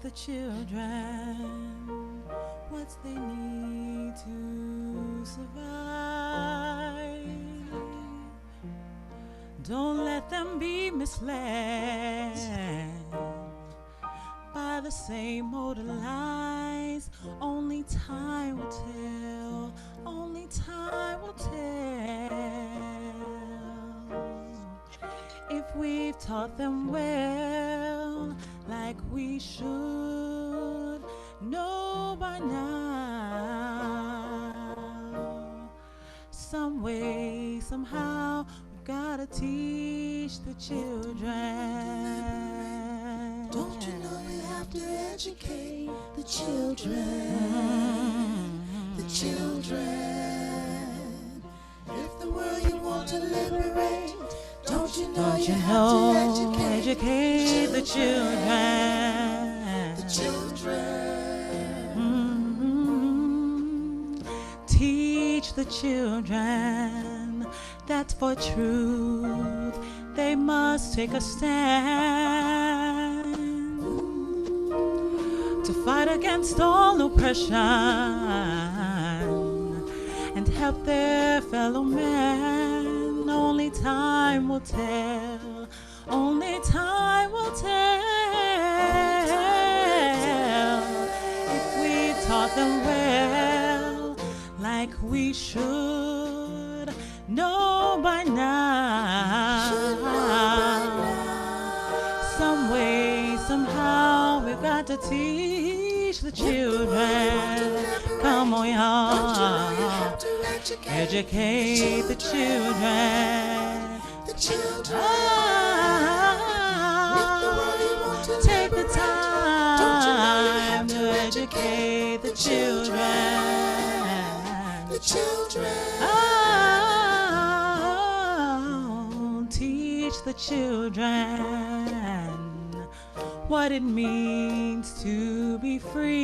the children what they need to survive. Don't let them be misled by the same old lies. Only time will tell. Only time will tell. If we've taught them well, like we should know by now, some way, somehow, we've gotta teach the children. Don't you know you have to educate the children? The children. If the world you want to liberate, don't you know you have to educate the children? The children. Teach the children that for truth they must take a stand to fight against all oppression and help their fellow men. Only time will tell. Only time will tell. If we taught them well, like we should know by now. Some way, somehow, we've got to teach the children. Come on, y'all. Educate the children. The children. Take the time to educate the children. The children. Teach the children what it means to be free.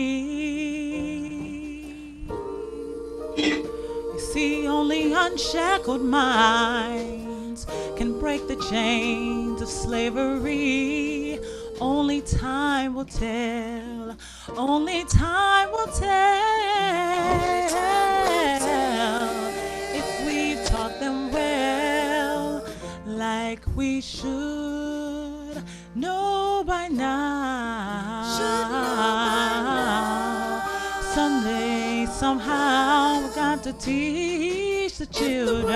You see, only unshackled minds can break the chains of slavery. Only time will tell. Only time will tell. If we've taught them well, like we should know by now. Someday, somehow, we've got to teach the children.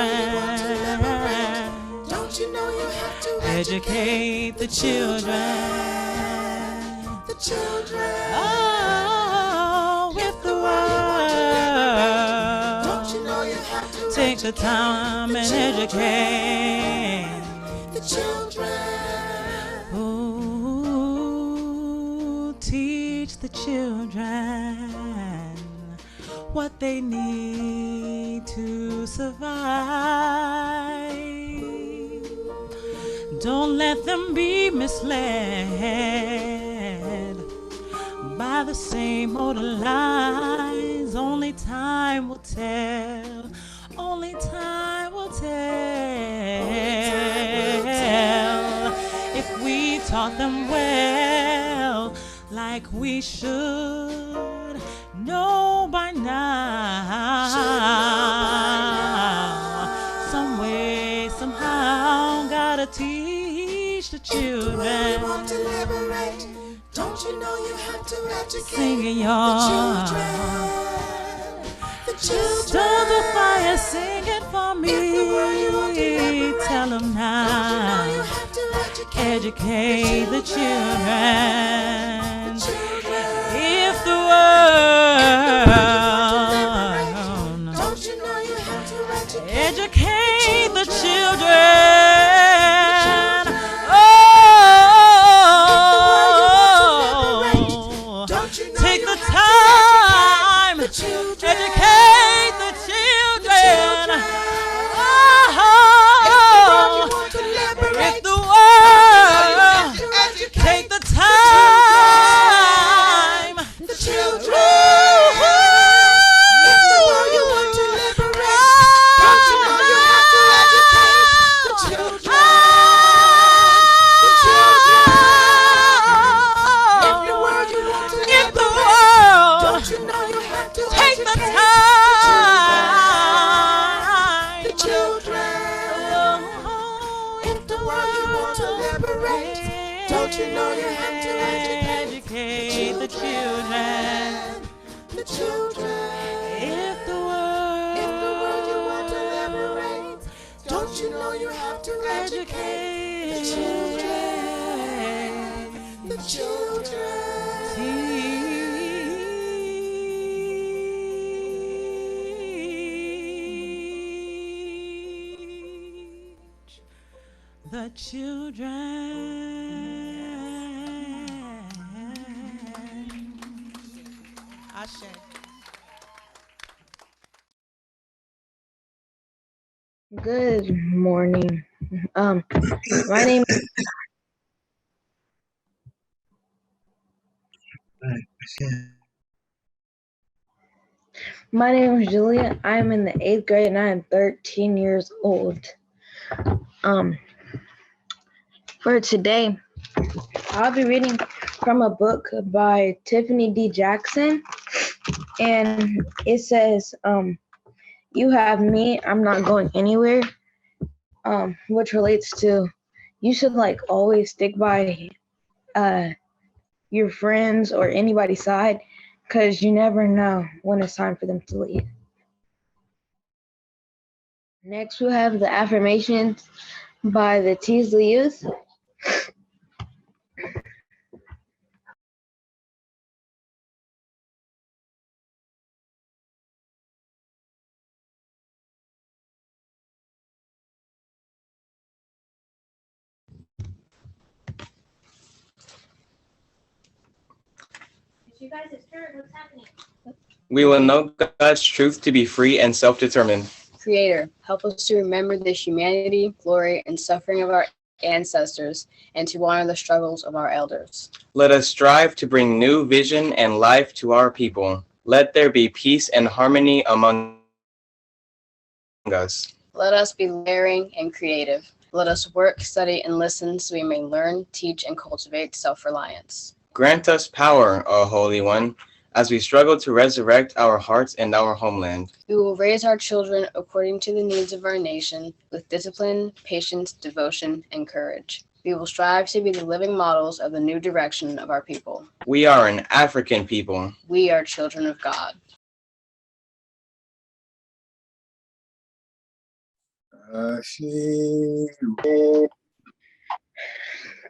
Don't you know you have to educate the children? The children. Oh, with the word. Don't you know you have to take the time and educate the children. Ooh, teach the children what they need to survive. Don't let them be misled by the same old lies. Only time will tell. Only time will tell. If we taught them well, like we should know by now. Some way, somehow, gotta teach the children. Want to liberate? Don't you know you have to educate singing y'all. The children? The children. Stones of fire, sing it for me. Tell them now. You have to educate the children. The children. If the world, don't you know you have to educate the children. Take the time, educate the children. If the world, take the time, the children. If the world you want to liberate, don't you know you have to educate to educate the children, the children. Teach the children. Ashe. Good morning. My name my name is Julia. I am in the 8th grade and I am 13 years old. For today, I'll be reading from a book by Tiffany D. Jackson, and it says, "You have me. I'm not going anywhere." Which relates to you should like always stick by your friends or anybody's side, because you never know when it's time for them to leave. Next, we'll have the affirmations by the Teasley Youth. You guys, it's Kurt. What's happening? We will know God's truth to be free and self-determined. Creator, help us to remember the humanity, glory, and suffering of our ancestors, and to honor the struggles of our elders. Let us strive to bring new vision and life to our people. Let there be peace and harmony among us. Let us be daring and creative. Let us work, study, and listen so we may learn, teach, and cultivate self-reliance. Grant us power, O Holy One, as we struggle to resurrect our hearts and our homeland. We will raise our children according to the needs of our nation, with discipline, patience, devotion, and courage. We will strive to be the living models of the new direction of our people. We are an African people. We are children of God.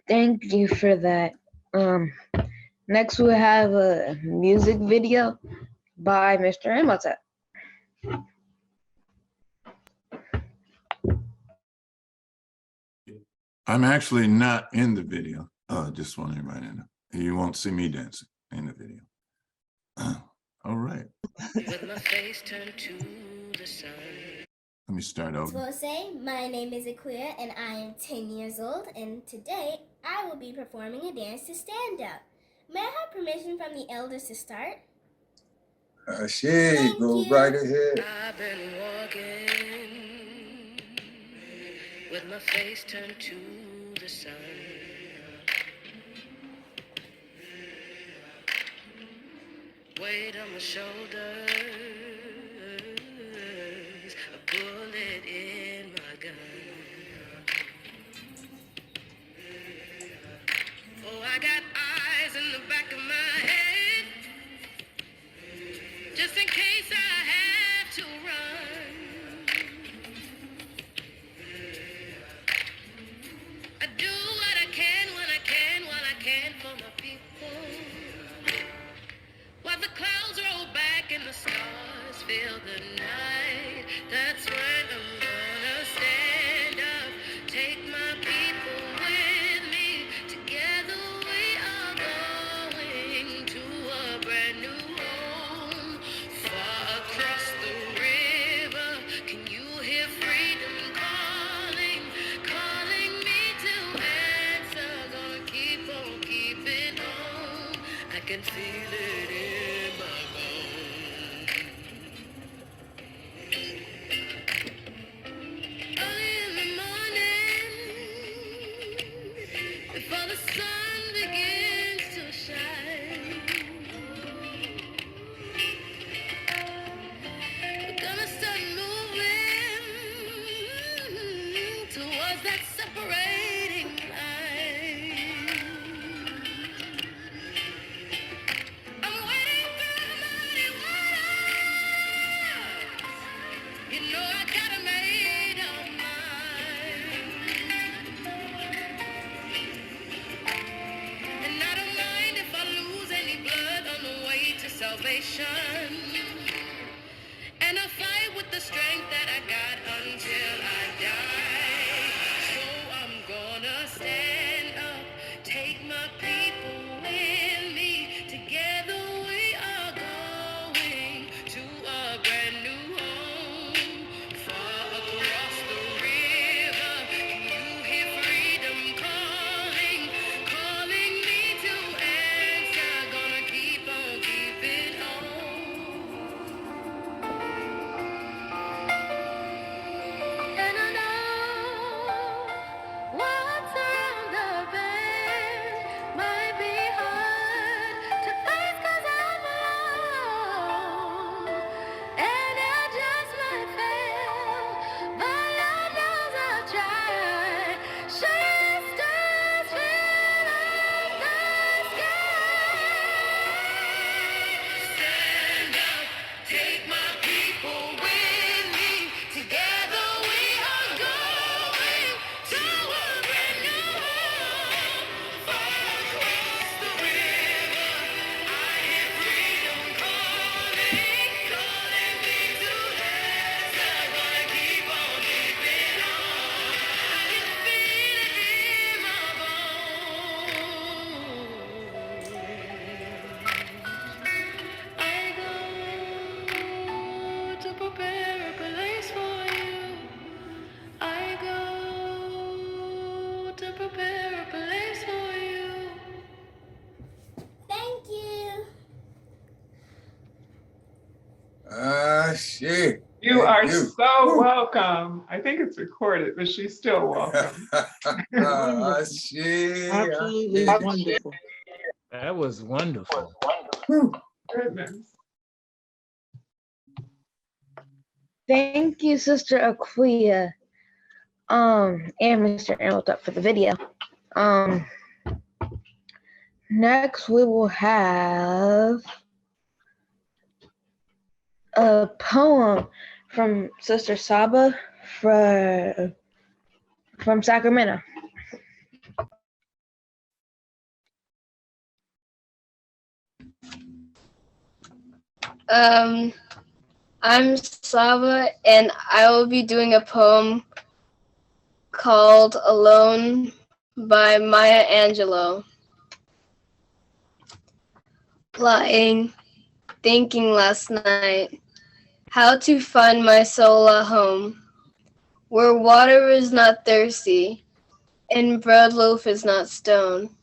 Thank you for that. Next, we'll have a music video by Mr. Imhotep. I'm actually not in the video. Just want everybody to know. You won't see me dancing in the video. All right. With my face turned to the sun. Let me start over. My name is Aquia and I am 10 years old, and today I will be performing a dance to stand up. May I have permission from the elders to start? Thank Go you. right ahead. I've been walking with my face turned to the sun. Weight on my shoulders, a bullet in my gun. Oh, I got eyes in the back of my head, just in case I have to run. I do what I can when I can, while I can for my people. While the clouds roll back and the stars fill the night, that's when I'm gonna stand up, take my people with me. Together we are going to a brand new home, far across the river. Can you hear freedom calling, calling me to answer? Gonna keep on keeping on. I can feel it in my bones. Early in the morning, before the sun begins to shine, we're gonna start moving towards that separating line. I'm waiting for the mighty water. You know I gotta make up mine. salvation. And I fight with the strength that I got until I die. So I'm gonna stand up, take my people with me. Together we are going to a brand new home. Far across the river, you hear freedom calling, calling me to answer. Gonna keep on keeping on. And I know what's around the bend might be hard to face 'cause I'm alone. And I just might fail, but Lord knows I'll try. Shine stars fill up the sky. Stand up, take my people with me. Together we are going to a brand new home. Far across the river, I hear freedom calling, calling me to answer. Gonna keep on keeping on. I can feel it in my bones. I go to prepare a place for you. I go to prepare a place for you. Thank you. Shit. You Thank are you. so welcome. I think it's recorded, but she's still welcome. Shit. Absolutely wonderful. That was wonderful. Goodness. Thank you, Sister Aquia. And Mr. Arnold for the video. Next we will have a poem from Sister Saba from Sacramento. I'm Saba, and I will be doing a poem called Alone by Maya Angelou. Lying, thinking last night, how to find my soul a home, where water is not thirsty, and bread loaf is not stone.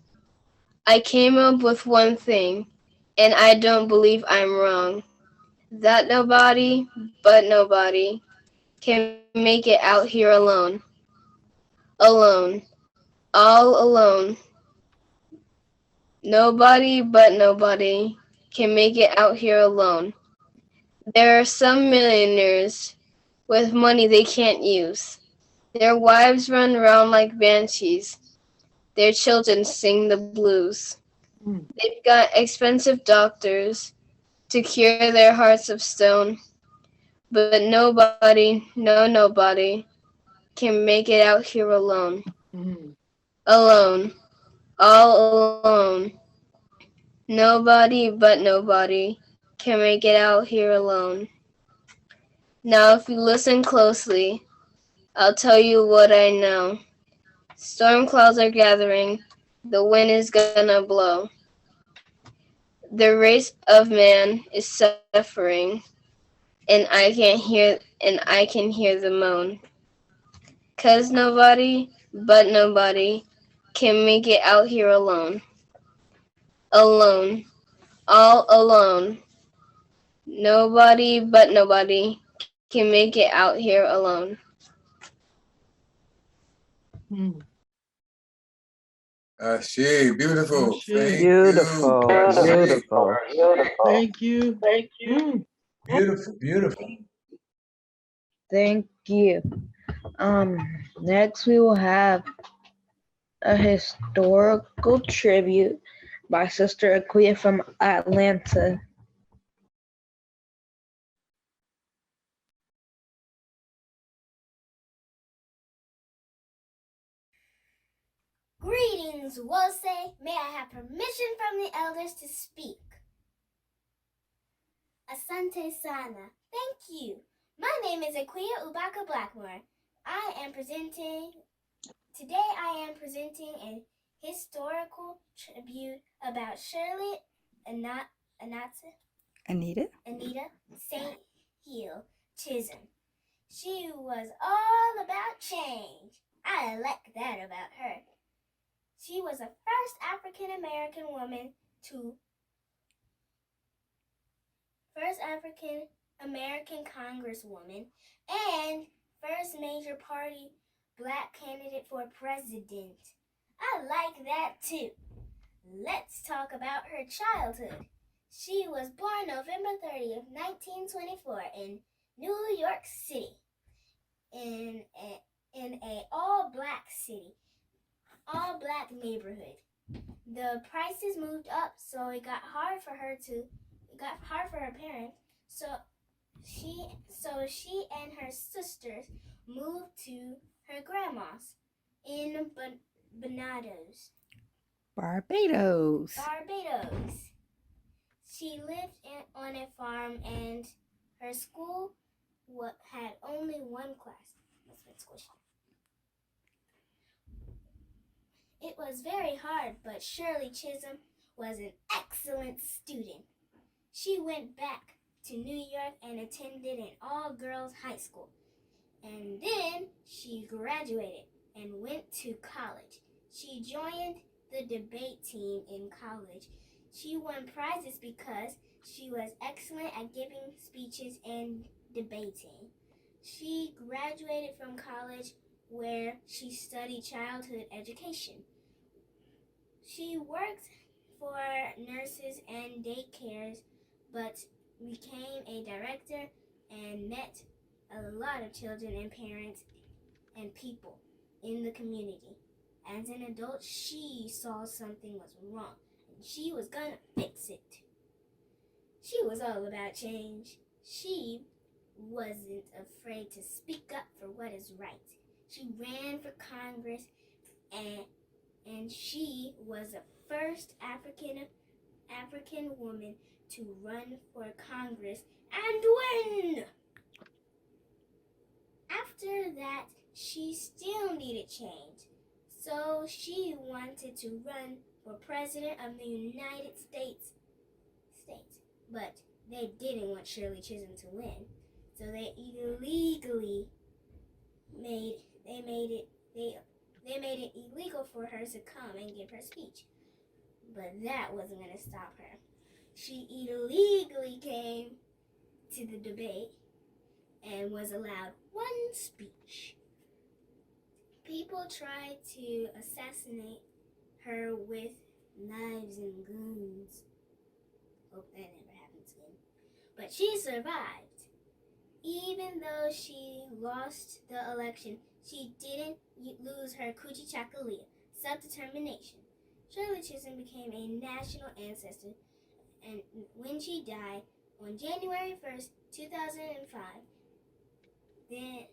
I came up with one thing, and I don't believe I'm wrong, that nobody but nobody can make it out here alone. Alone, all alone. Nobody but nobody can make it out here alone. There are some millionaires with money they can't use. Their wives run around like banshees. Their children sing the blues. They've got expensive doctors to cure their hearts of stone. But nobody, no nobody, can make it out here alone. Alone, all alone. Nobody but nobody can make it out here alone. Now if you listen closely, I'll tell you what I know. Storm clouds are gathering, the wind is gonna blow. The race of man is suffering, and I can hear the moan. 'Cause nobody but nobody can make it out here alone. Alone, all alone. Nobody but nobody can make it out here alone. Shit, beautiful. Thank Beautiful, you. beautiful. Thank you. Beautiful, beautiful. Thank you. Next we will have a historical tribute by Sister Aquia from Atlanta. Greetings, Wose. May I have permission from the elders to speak? Asante Sana. Thank you. My name is Aquia Ubaka Blackmore. Today I am presenting a historical tribute about Shirley Anita? St. Hill Chisholm. She was all about change. I like that about her. She was the first African American Congresswoman and first major party Black candidate for president. I like that too. Let's talk about her childhood. She was born November 30th, 1924 in New York City in a all-black neighborhood. The prices moved up, so it got hard for her parents. So she and her sisters moved to her grandma's in Barbados. She lived on a farm, and her school had only one class. It was very hard, but Shirley Chisholm was an excellent student. She went back to New York and attended an all-girls high school. And then she graduated and went to college. She joined the debate team in college. She won prizes because she was excellent at giving speeches and debating. She graduated from college where she studied childhood education. She worked for nurses and daycares, but became a director and met a lot of children and parents and people in the community. As an adult, she saw something was wrong, and she was gonna fix it. She was all about change. She wasn't afraid to speak up for what is right. She ran for Congress, and she was the first African woman to run for Congress and win. After that, she still needed change, so she wanted to run for President of the United States. But they didn't want Shirley Chisholm to win, so they illegally made it illegal for her to come and give her speech. But that wasn't going to stop her. She illegally came to the debate and was allowed one speech. People tried to assassinate her with knives and guns. Hope that never happens again. But she survived. Even though she lost the election, she didn't lose her kujichagulia, self-determination. Shirley Chisholm became a national ancestor, and when she died on January 1st, 2005, then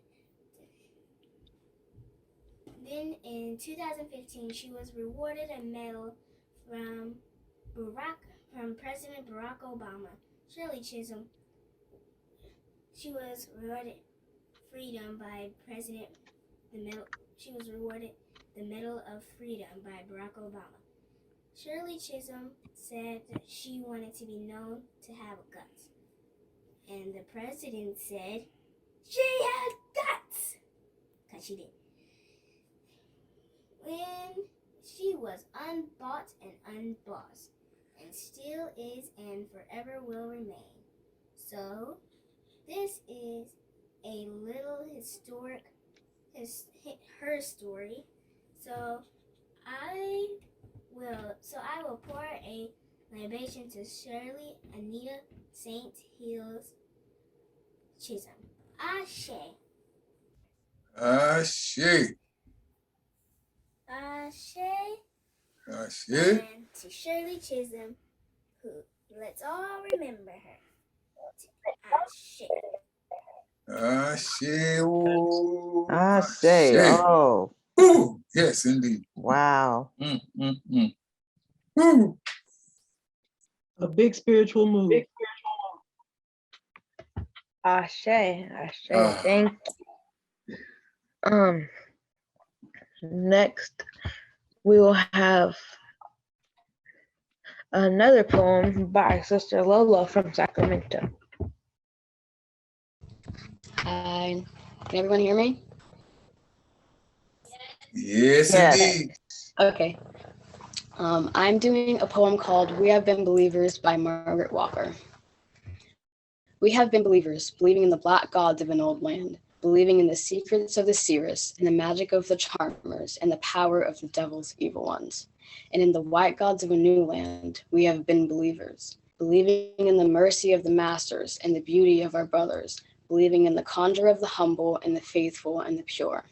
in 2015, she was rewarded a medal from President Barack Obama. Shirley Chisholm, she was rewarded freedom by she was rewarded the Medal of Freedom by Barack Obama. Shirley Chisholm said that she wanted to be known to have guts. And the president said she had guts, because she did. When she was unbought and unbossed, and still is and forever will remain. So, this is a little her story. So I will pour a libation to Shirley Anita St. Hills Chisholm. Ashe. Ashe. Ashe. Ashe. And to Shirley Chisholm, who let's all remember her. Ashe. Ashe. Oh. Ashe. Oh. Ooh, yes, indeed. Wow. Ooh. A big spiritual move. Ashe, Ashe, Ah. thank you. Next we will have another poem by Sister Lola from Sacramento. Hi, can everyone hear me? Yes, Yes. indeed. Okay. I'm doing a poem called We Have Been Believers by Margaret Walker. We have been believers, believing in the black gods of an old land, believing in the secrets of the seeress, and the magic of the charmers, and the power of the devil's evil ones. And in the white gods of a new land, we have been believers, believing in the mercy of the masters and the beauty of our brothers, believing in the conjure of the humble and the faithful and the pure.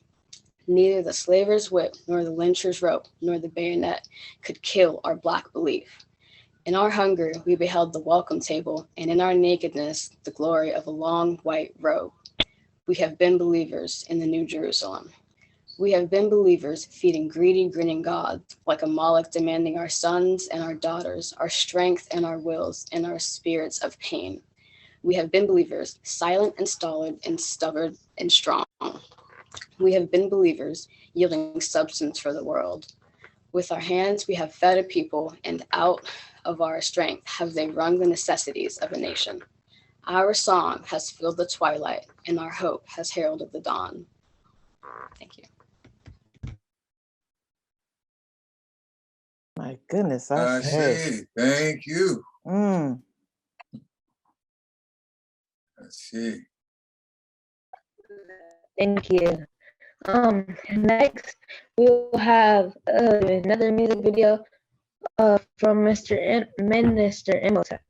Neither the slaver's whip, nor the lyncher's rope, nor the bayonet could kill our black belief. In our hunger, we beheld the welcome table, and in our nakedness, the glory of a long white robe. We have been believers in the New Jerusalem. We have been believers feeding greedy, grinning gods, like a Moloch demanding our sons and our daughters, our strength and our wills, and our spirits of pain. We have been believers, silent and stolid and stubborn and strong. We have been believers, yielding substance for the world. With our hands, we have fed a people, and out of our strength have they wrung the necessities of a nation. Our song has filled the twilight, and our hope has heralded the dawn. Thank you. My goodness, I Ashe. see. Thank you. Mm. I see. Thank you. Next we'll have another music video from Minister Imhotep.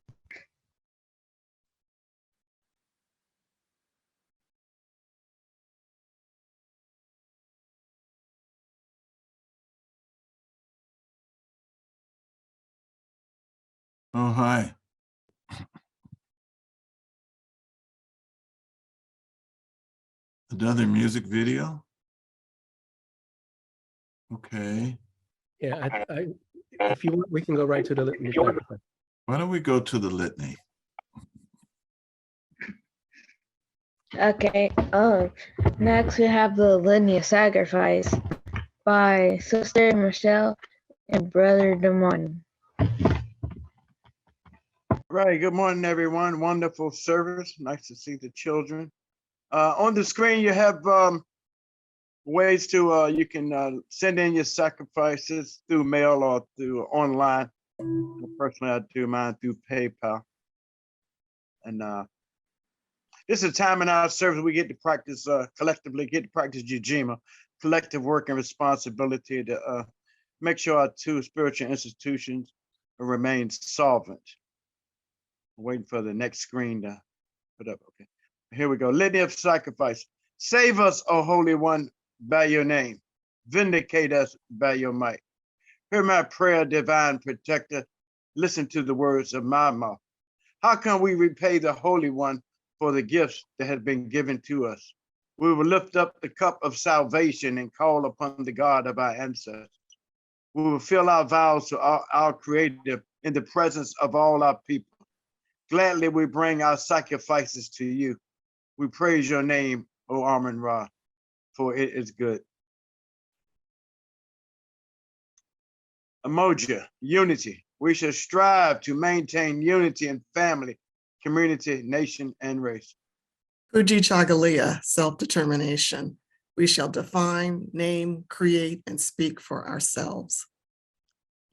Oh, hi. Another music video? Okay. Yeah, if you want, we can go right to the litany sacrifice. Why don't we go to the litany? Okay. Next we have the Litany of Sacrifice by Sister Michelle and Brother Damon. Right. Good morning, everyone. Wonderful service. Nice to see the children. On the screen, you have ways to you can send in your sacrifices through mail or through online. Personally, I do mine through PayPal. And this is a time in our service we get to practice collectively, get to practice Jujima, collective work and responsibility to make sure our two spiritual institutions remain solvent. Waiting for the next screen to put up. Okay, here we go. Litany of Sacrifice. Save us, O Holy One, by your name. Vindicate us by your might. Hear my prayer, divine protector. Listen to the words of my mouth. How can we repay the Holy One for the gifts that have been given to us? We will lift up the cup of salvation and call upon the God of our ancestors. We will fill our vows to our Creator in the presence of all our people. Gladly we bring our sacrifices to you. We praise your name, O Amun Ra, for it is good. Emoja, unity. We shall strive to maintain unity in family, community, nation, and race. Puji Chagalia, self-determination. We shall define, name, create, and speak for ourselves.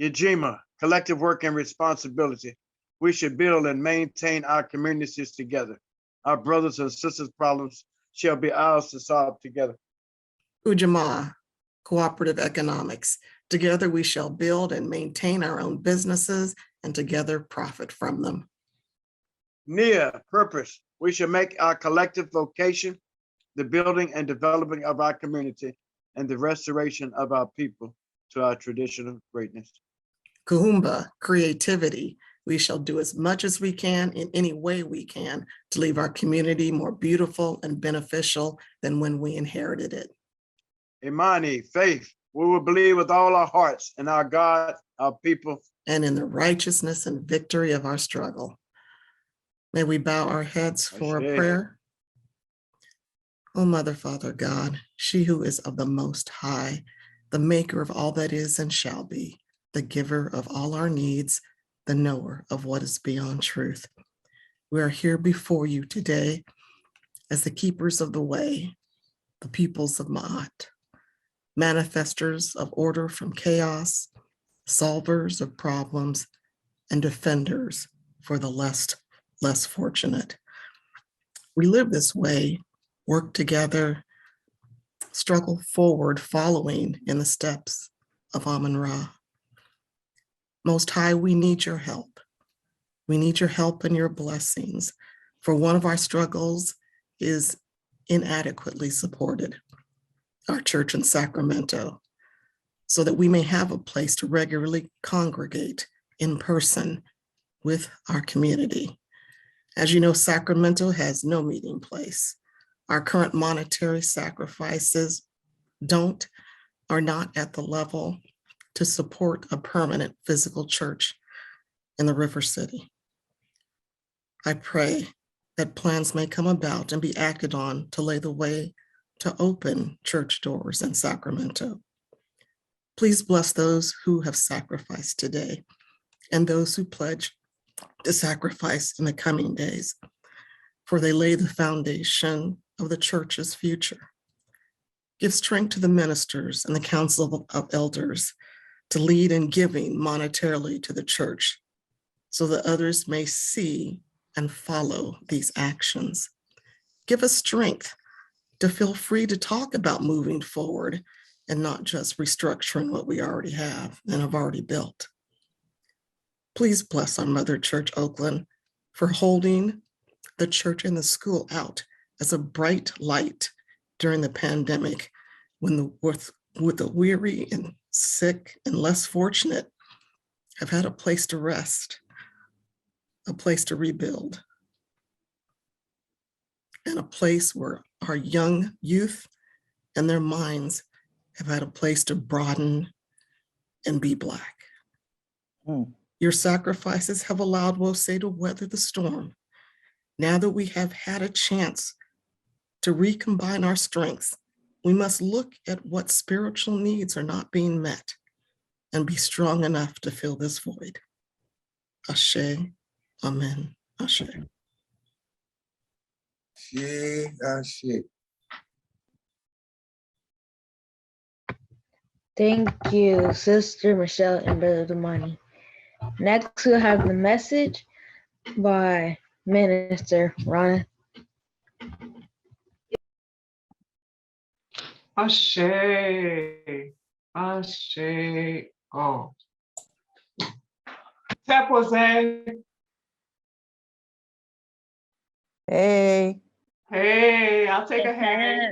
Yajima, collective work and responsibility. We should build and maintain our communities together. Our brothers and sisters' problems shall be ours to solve together. Ujamaa, cooperative economics. Together we shall build and maintain our own businesses and together profit from them. Nia, purpose. We should make our collective vocation the building and developing of our community and the restoration of our people to our traditional greatness. Kuhumba, creativity. We shall do as much as we can in any way we can to leave our community more beautiful and beneficial than when we inherited it. Imani, faith. We will believe with all our hearts in our God, our people, and in the righteousness and victory of our struggle. May we bow our heads for a prayer. O Mother, Father, God, she who is of the Most High, the maker of all that is and shall be, the giver of all our needs, the knower of what is beyond truth. We are here before you today as the keepers of the way, the pupils of Ma'at, manifestors of order from chaos, solvers of problems, and defenders for the less fortunate. We live this way, work together, struggle forward, following in the steps of Amun-Ra. Most High, we need your help. We need your help and your blessings, for one of our struggles is inadequately supported, our church in Sacramento, so that we may have a place to regularly congregate in person with our community. As you know, Sacramento has no meeting place. Our current monetary sacrifices are not at the level to support a permanent physical church in the River City. I pray that plans may come about and be acted on to lay the way to open church doors in Sacramento. Please bless those who have sacrificed today and those who pledge to sacrifice in the coming days, for they lay the foundation of the church's future. Give strength to the ministers and the council of elders to lead in giving monetarily to the church, so that others may see and follow these actions. Give us strength to feel free to talk about moving forward and not just restructuring what we already have and have already built. Please bless our Mother Church Oakland for holding the church and the school out as a bright light during the pandemic, when with the weary and sick and less fortunate have had a place to rest, a place to rebuild, and a place where our young youth and their minds have had a place to broaden and be Black. Your sacrifices have allowed Wose to weather the storm. Now that we have had a chance to recombine our strengths, we must look at what spiritual needs are not being met and be strong enough to fill this void. Ashe, amen, ashe. Ashe. Thank you, Sister Michelle and Brother Damani. Next, we'll have the message by Minister Ronna. Ashe, Ashe, oh. Tepwazang. Hey. Hey, I'll take a hey.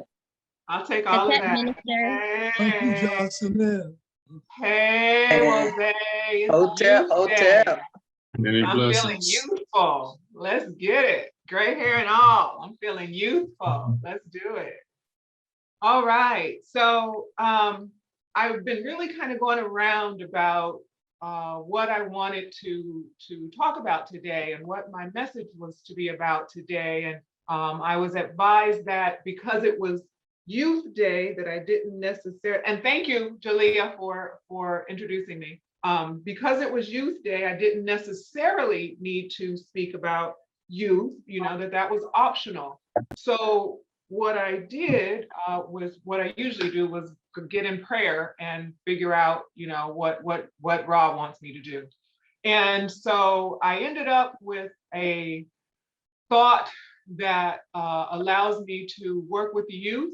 I'll take all of that. Hey, Johnson. hey, Jose. It's Hotel, youth day. hotel. I'm feeling youthful. Let's get it. Gray hair and all. I'm feeling youthful. Let's do it. All right. So I've been really kind of going around about what I wanted to talk about today and what my message was to be about today. And I was advised that because it was Youth Day that I didn't necessarily, and thank you, Jalea, for introducing me. Because it was Youth Day, I didn't necessarily need to speak about youth, that was optional. So what I did was what I usually do was get in prayer and figure out, what Ra wants me to do. And so I ended up with a thought that allows me to work with the youth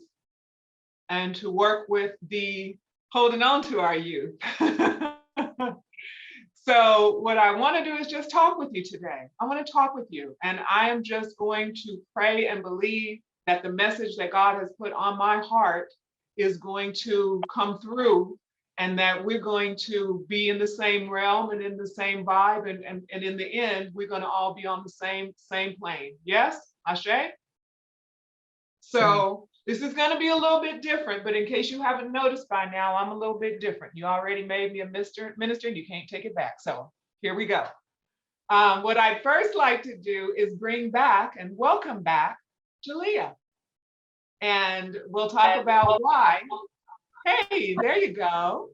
and to work with the holding on to our youth. So what I want to do is just talk with you today. I want to talk with you, and I am just going to pray and believe that the message that God has put on my heart is going to come through, and that we're going to be in the same realm and in the same vibe, and in the end, we're going to all be on the same plane. Yes, Ashe? So this is going to be a little bit different, but in case you haven't noticed by now, I'm a little bit different. You already made me a minister, and you can't take it back. So here we go. What I'd first like to do is bring back and welcome back Jalea. and we'll talk about why. Hey, there you go.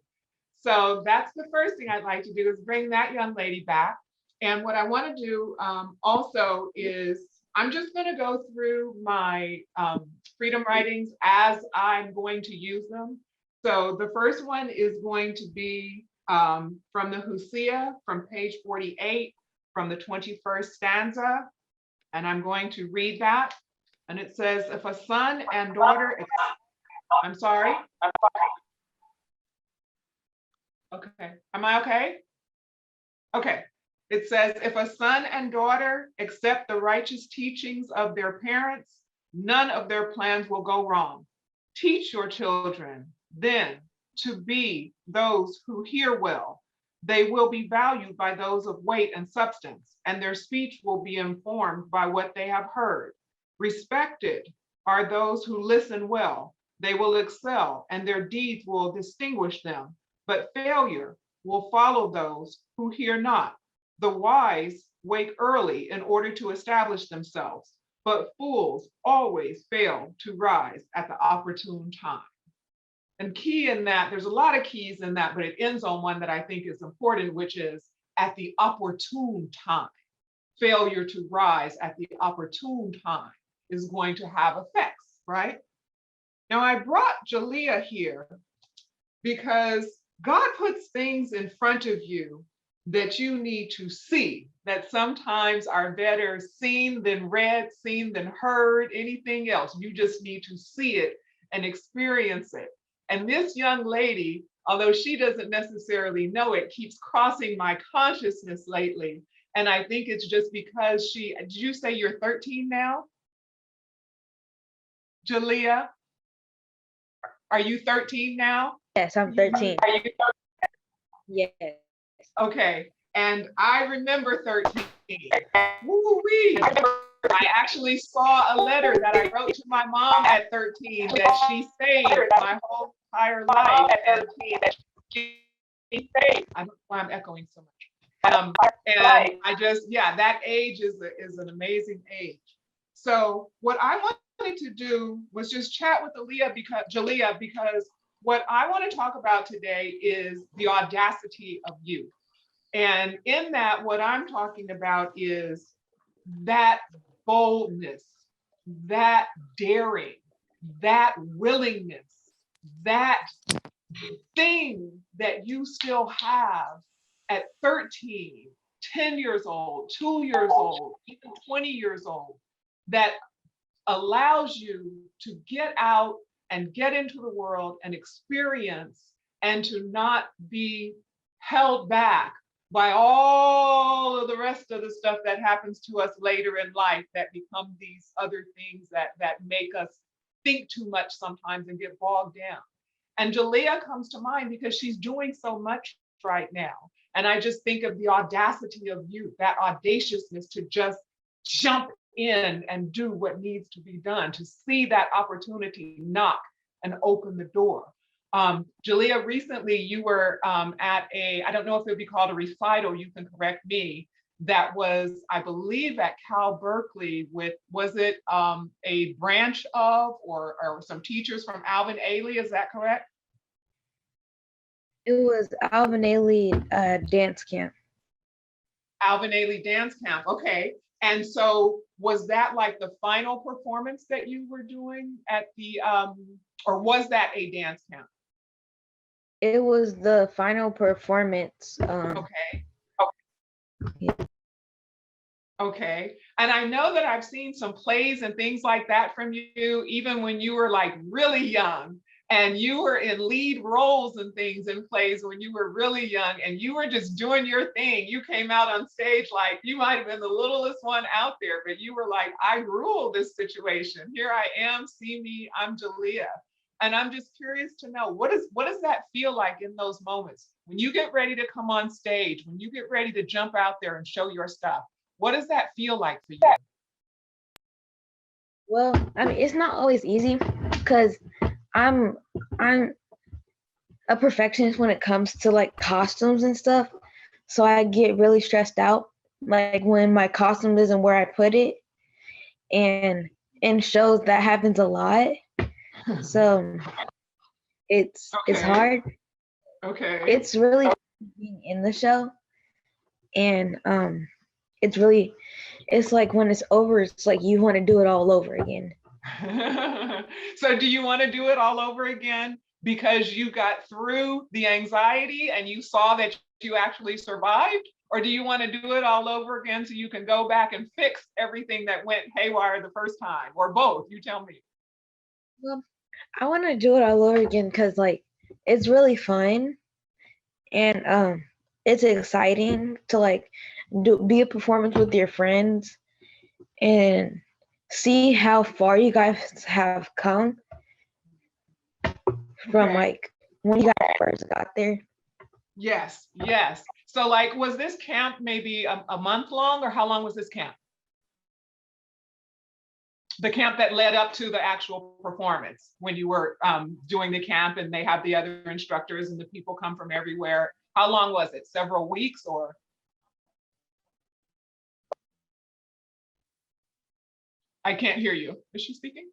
So that's the first thing I'd like to do is bring that young lady back. And what I want to do also is I'm just going to go through my freedom writings as I'm going to use them. So the first one is going to be from the Hosea from page 48 from the 21st stanza. And I'm going to read that. And it says, if a son and daughter, I'm sorry. Okay, am I okay? Okay, it says, if a son and daughter accept the righteous teachings of their parents, none of their plans will go wrong. Teach your children then to be those who hear well. They will be valued by those of weight and substance, and their speech will be informed by what they have heard. Respected are those who listen well. They will excel, and their deeds will distinguish them. But failure will follow those who hear not. The wise wake early in order to establish themselves, but fools always fail to rise at the opportune time. And key in that, there's a lot of keys in that, but it ends on one that I think is important, which is at the opportune time. Failure to rise at the opportune time is going to have effects, right? Now I brought Jalea here because God puts things in front of you that you need to see, that sometimes are better seen than read, seen than heard, anything else. You just need to see it and experience it. And this young lady, although she doesn't necessarily know it, keeps crossing my consciousness lately. And I think it's just because did you say you're 13 now? Jalea, are you 13 now? Yes, I'm 13. Are you 13? Yes. Okay, and I remember 13. Woo-wee. I actually saw a letter that I wrote to my mom at 13 that she saved my whole entire life. And she saved. I don't know why I'm echoing so much. And I just, yeah, that age is an amazing age. So what I wanted to do was just chat with Jalea, because what I want to talk about today is the audacity of youth. And in that, what I'm talking about is that boldness, that daring, that willingness, that thing that you still have at 13, 10 years old, 2 years old, even 20 years old, that allows you to get out and get into the world and experience, and to not be held back by all of the rest of the stuff that happens to us later in life that become these other things that make us think too much sometimes and get bogged down. And Jalea comes to mind because she's doing so much right now. And I just think of the audacity of youth, that audaciousness to just jump in and do what needs to be done, to see that opportunity, knock and open the door. Jalea, recently you were at I don't know if it would be called a recital, you can correct me, that was, I believe, at Cal Berkeley was it a branch of or some teachers from Alvin Ailey, is that correct? It was Alvin Ailey dance camp. Alvin Ailey dance camp, okay. And so was that like the final performance that you were doing at the, or was that a dance camp? It was the final performance. Okay. Okay. And I know that I've seen some plays and things like that from you, even when you were like really young, and you were in lead roles and things in plays when you were really young, and you were just doing your thing. You came out on stage like you might have been the littlest one out there, but you were like, I rule this situation. Here I am, see me, I'm Jalea. And I'm just curious to know, what does that feel like in those moments? When you get ready to come on stage, when you get ready to jump out there and show your stuff, what does that feel like for you? Well, I mean, it's not always easy because I'm a perfectionist when it comes to like costumes and stuff. So I get really stressed out, like when my costume isn't where I put it. And in shows that happens a lot. So it's Okay. hard. Okay. It's really being in the show, and it's like when it's over, it's like you want to do it all over again. So do you want to do it all over again because you got through the anxiety and you saw that you actually survived? Or do you want to do it all over again so you can go back and fix everything that went haywire the first time? Or both? You tell me. Well, I want to do it all over again because like it's really fun, and it's exciting to like be a performance with your friends and see how far you guys have come from like when you guys first got there. Yes, yes. So like, was this camp maybe a month long, or how long was this camp? The camp that led up to the actual performance, when you were doing the camp and they have the other instructors and the people come from everywhere. How long was it? Several weeks or? I can't hear you. Is she speaking?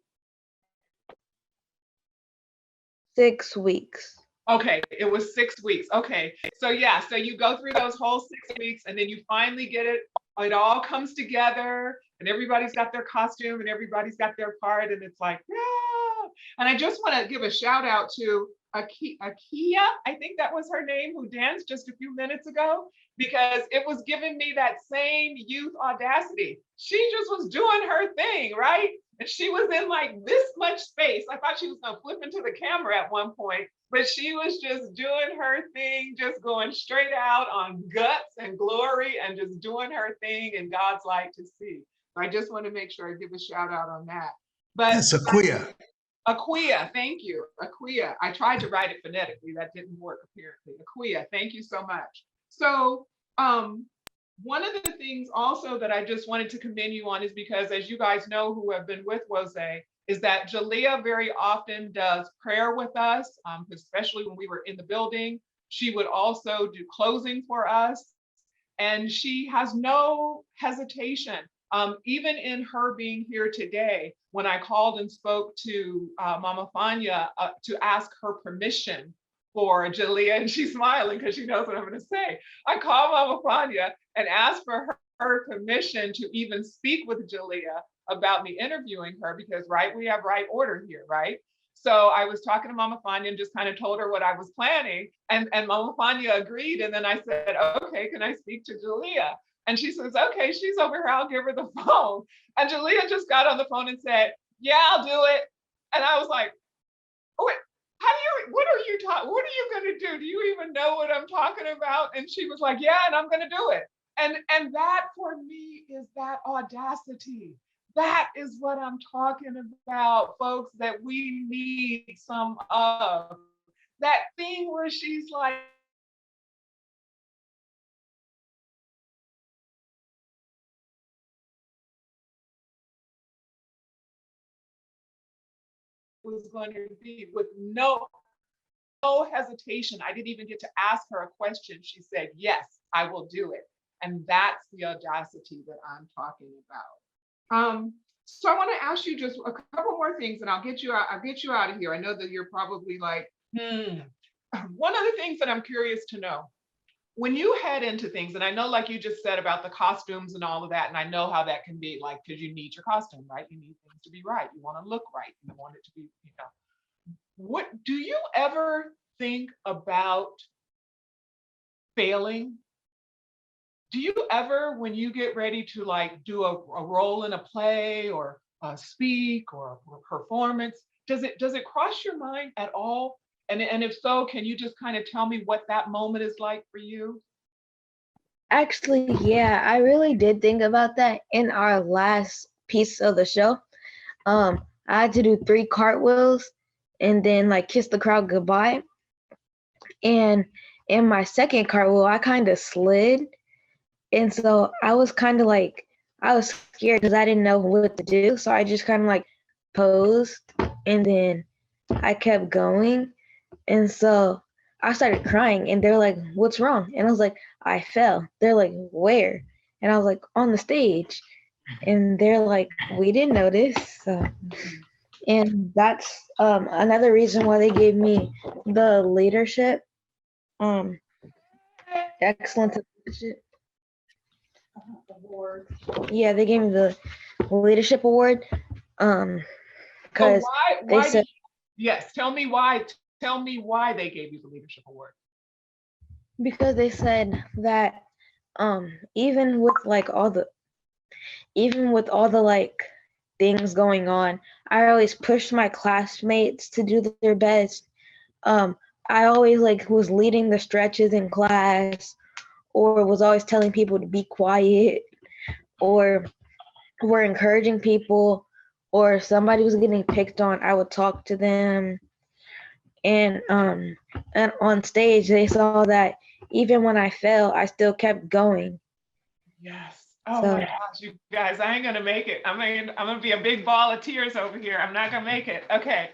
6 weeks. Okay, it was 6 weeks. Okay, so yeah, so you go through those whole 6 weeks and then you finally get it. It all comes together and everybody's got their costume and everybody's got their part and it's like, yeah. And I just want to give a shout out to Akia, I think that was her name, who danced just a few minutes ago, because it was giving me that same youth audacity. She just was doing her thing, right? And she was in like this much space. I thought she was gonna flip into the camera at one point, but she was just doing her thing, just going straight out on guts and glory and just doing her thing in God's light to see. I just want to make sure I give a shout out on that. But that's Aquia. Aquia, thank you. Aquia. I tried to write it phonetically. That didn't work apparently. Aquia, thank you so much. So one of the things also that I just wanted to commend you on is because, as you guys know who have been with Rose, is that Jalea very often does prayer with us, especially when we were in the building. She would also do closing for us. And she has no hesitation. Even in her being here today, when I called and spoke to Mama Fania to ask her permission for Jalea, and she's smiling because she knows what I'm going to say. I called Mama Fania and asked for her permission to even speak with Jalea about me interviewing her because, right, we have right order here, right? So I was talking to Mama Fania and just kind of told her what I was planning. And Mama Fania agreed. And then I said, okay, can I speak to Jalea? And she says, okay, she's over here, I'll give her the phone. And Jalea just got on the phone and said, yeah, I'll do it. And I was like, oh, wait, what are you gonna do? Do you even know what I'm talking about? And she was like, yeah, and I'm gonna do it. And that for me is that audacity. That is what I'm talking about, folks, that we need some of. That thing where she's like, was going to be with no hesitation. I didn't even get to ask her a question. She said, yes, I will do it. And that's the audacity that I'm talking about. So I want to ask you just a couple more things and I'll get you out of here. I know that you're probably like, One of the things that I'm curious to know, when you head into things, and I know like you just said about the costumes and all of that, and I know how that can be like, because you need your costume, right? You need things to be right. You want to look right. You want it to be, What do you ever think about failing? Do you ever, when you get ready to like do a role in a play or speak or a performance, does it cross your mind at all? And if so, can you just kind of tell me what that moment is like for you? Actually, yeah, I really did think about that in our last piece of the show. I had to do 3 cartwheels and then like kiss the crowd goodbye. And in my second cartwheel, I kind of slid. And so I was kind of like, I was scared because I didn't know what to do. So I just kind of like posed and then I kept going. And so I started crying and they're like, what's wrong? And I was like, I fell. They're like, where? And I was like, on the stage. And they're like, we didn't notice. So And that's another reason why they gave me the leadership, excellence in leadership award. Yeah, they gave me the leadership award. So Because they why said, yes, tell me why they gave you the leadership award. because they said that even with all the like things going on, I always pushed my classmates to do their best. I always was leading the stretches in class, or was always telling people to be quiet, or were encouraging people, or if somebody was getting picked on, I would talk to them. And on stage they saw that even when I fell, I still kept going. Yes. Oh my gosh, you guys, I ain't gonna make it. I'm gonna be a big ball of tears over here. I'm not gonna make it. Okay.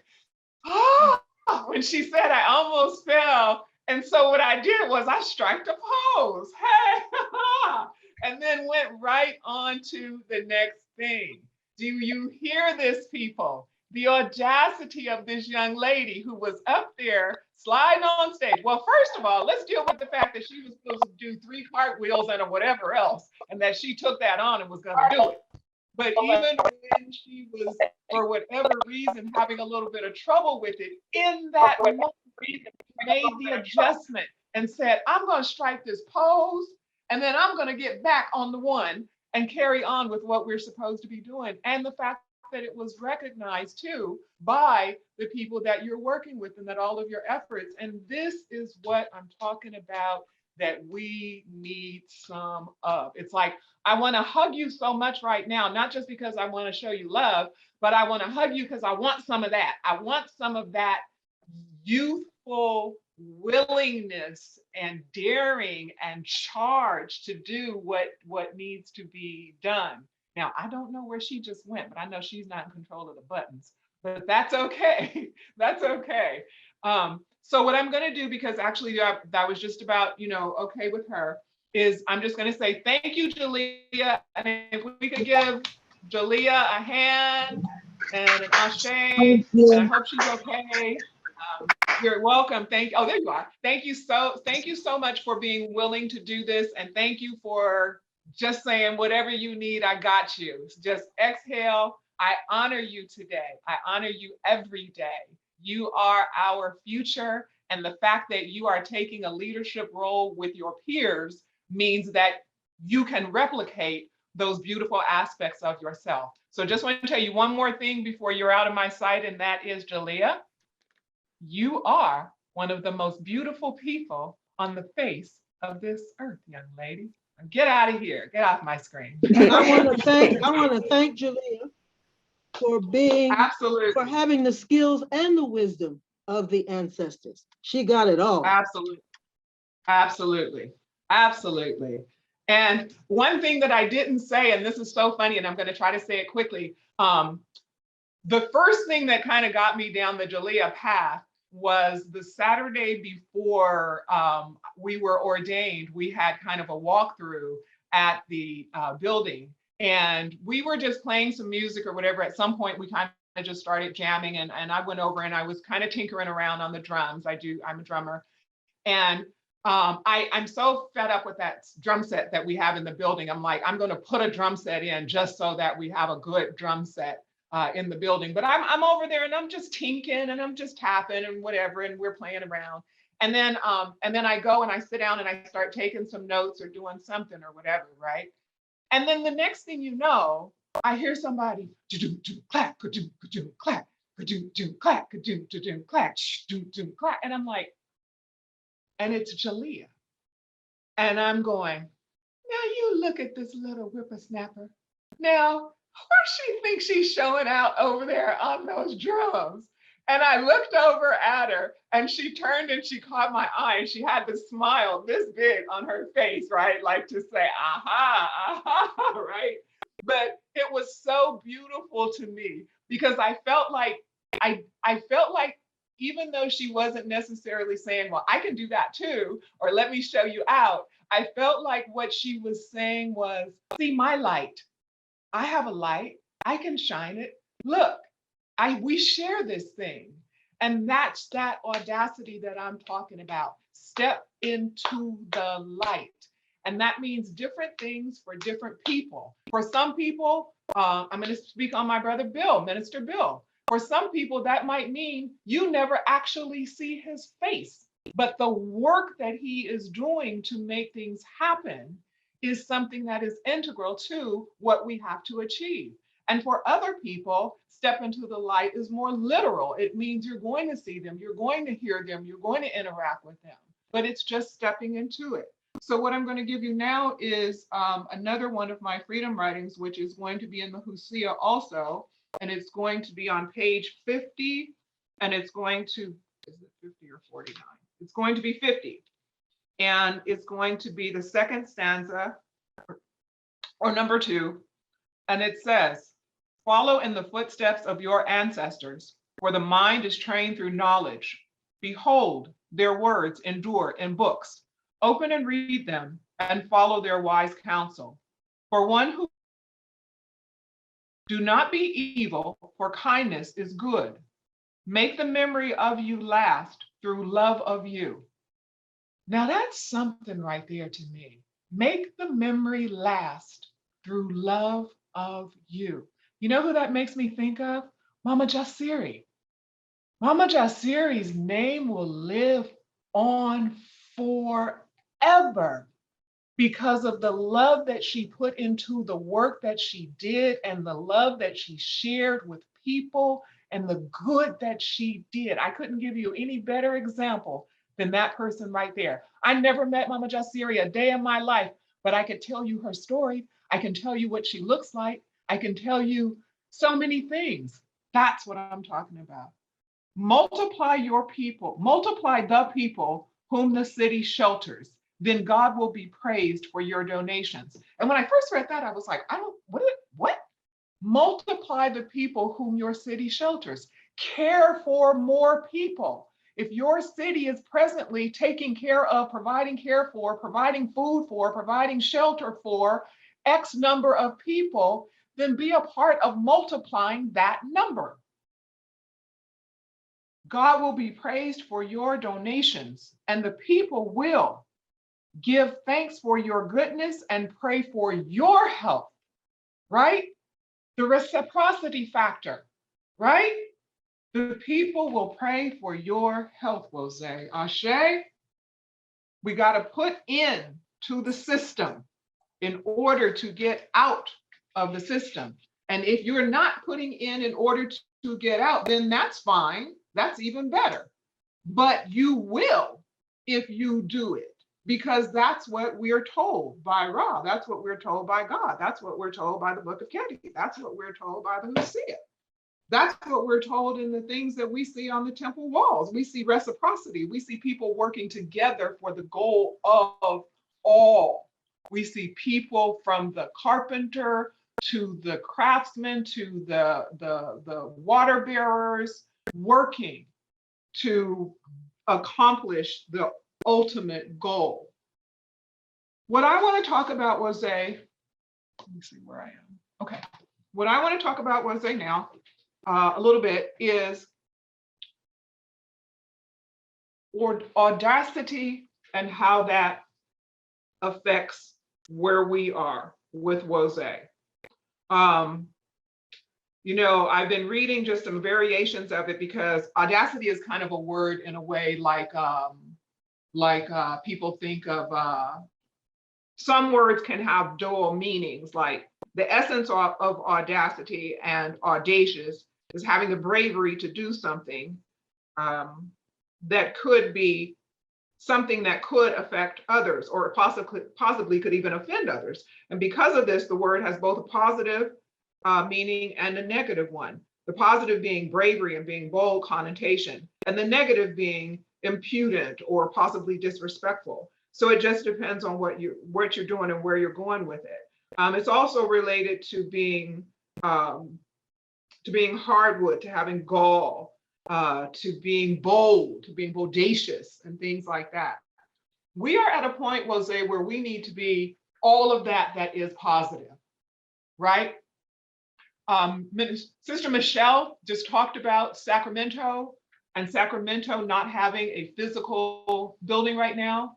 Oh, when she said I almost fell. And so what I did was I struck a pose. Hey, and then went right on to the next thing. Do you hear this, people? The audacity of this young lady who was up there sliding on stage. Well, first of all, let's deal with the fact that she was supposed to do 3 cartwheels and a whatever else, and that she took that on and was going to do it. But even when she was, for whatever reason, having a little bit of trouble with it, in that moment, made the adjustment and said, I'm going to strike this pose, and then I'm going to get back on the one and carry on with what we're supposed to be doing. And the fact that it was recognized too by the people that you're working with, and that all of your efforts. And this is what I'm talking about, that we need some of. It's like, I want to hug you so much right now, not just because I want to show you love, but I want to hug you because I want some of that. I want some of that youthful willingness and daring and charge to do what needs to be done. Now, I don't know where she just went, but I know she's not in control of the buttons, but that's okay. That's okay. So what I'm going to do, because actually that was just about, okay with her, is I'm just going to say, thank you, Jalea. And if we could give Jalea a hand and an ashe, and I hope she's okay. You're welcome. Oh, there you are. Thank you so much for being willing to do this. And thank you for just saying, whatever you need, I got you. Just exhale. I honor you today. I honor you every day. You are our future. And the fact that you are taking a leadership role with your peers means that you can replicate those beautiful aspects of yourself. So just want to tell you one more thing before you're out of my sight, and that is, Jalea, you are one of the most beautiful people on the face of this earth, young lady. Get out of here. Get off my screen. I want to thank Jalea for for having the skills and the wisdom of the ancestors. She got it all. Absolutely. Absolutely. Absolutely. And one thing that I didn't say, and this is so funny, and I'm going to try to say it quickly. The first thing that kind of got me down the Jalea path was the Saturday before we were ordained. We had kind of a walkthrough at the building, and we were just playing some music or whatever. At some point, we kind of just started jamming, and I went over and I was kind of tinkering around on the drums. I'm a drummer. And I'm so fed up with that drum set that we have in the building. I'm like, I'm going to put a drum set in just so that we have a good drum set in the building. But I'm over there and I'm just tinking and I'm just tapping and whatever, and we're playing around. And then I go and I sit down and I start taking some notes or doing something or whatever, right? And then the next thing you know, I hear somebody clack, clack, clack, clack, clack, and I'm like, and it's Jalea. And I'm going, now you look at this little whippersnapper. Now, where she thinks she's showing out over there on those drums? And I looked over at her and she turned and she caught my eye and she had this smile this big on her face, right? Like to say, aha, aha, right? But it was so beautiful to me because I felt like, I felt like, even though she wasn't necessarily saying, well, I can do that too, or let me show you out, I felt like what she was saying was, see my light. I have a light. I can shine it. Look, we share this thing. And that's that audacity that I'm talking about. Step into the light. And that means different things for different people. For some people, I'm going to speak on my brother Bill, Minister Bill. For some people, that might mean you never actually see his face, but the work that he is doing to make things happen is something that is integral to what we have to achieve. And for other people, step into the light is more literal. It means you're going to see them, you're going to hear them, you're going to interact with them, but it's just stepping into it. So what I'm going to give you now is another one of my freedom writings, which is going to be in the Hosea also, and it's going to be on page 50, and it's going to, is it 50 or 49? It's going to be 50, and it's going to be the second stanza, or number 2, and it says, follow in the footsteps of your ancestors, for the mind is trained through knowledge. Behold, their words endure in books. Open and read them and follow their wise counsel. For one who do not be evil, for kindness is good. Make the memory of you last through love of you. Now that's something right there to me. Make the memory last through love of you. You know who that makes me think of? Mama Jasiri. Mama Jasiri's name will live on forever because of the love that she put into the work that she did and the love that she shared with people and the good that she did. I couldn't give you any better example than that person right there. I never met Mama Jasiri a day in my life, but I could tell you her story. I can tell you what she looks like. I can tell you so many things. That's what I'm talking about. Multiply your people, multiply the people whom the city shelters, then God will be praised for your donations. And when I first read that, I was like, what? Multiply the people whom your city shelters. Care for more people. If your city is presently taking care of, providing care for, providing food for, providing shelter for X number of people, then be a part of multiplying that number. God will be praised for your donations, and the people will give thanks for your goodness and pray for your health, right? The reciprocity factor, right? The people will pray for your health, Rose. Ashe, we got to put in to the system in order to get out of the system. And if you're not putting in order to get out, then that's fine. That's even better. But you will if you do it, because that's what we're told by Ra. That's what we're told by God. That's what we're told by the Book of Kedi. That's what we're told by the Hosea. That's what we're told in the things that we see on the temple walls. We see reciprocity. We see people working together for the goal of all. We see people from the carpenter to the craftsman to the water bearers working to accomplish the ultimate goal. What I want to talk about was let me see where I am. Okay. What I want to talk about was now a little bit is audacity and how that affects where we are with Wose. You know, I've been reading just some variations of it because audacity is kind of a word in a way like people think of, some words can have dual meanings, like the essence of audacity and audacious is having the bravery to do something that could be something that could affect others or possibly could even offend others. And because of this, the word has both a positive meaning and a negative one. The positive being bravery and being bold connotation, and the negative being impudent or possibly disrespectful. So it just depends on what you're doing and where you're going with it. It's also related to being hardwood, to having gall, to being bold, to being bodacious, and things like that. We are at a point, Jose, where we need to be all of that is positive, right? Sister Michelle just talked about Sacramento and Sacramento not having a physical building right now.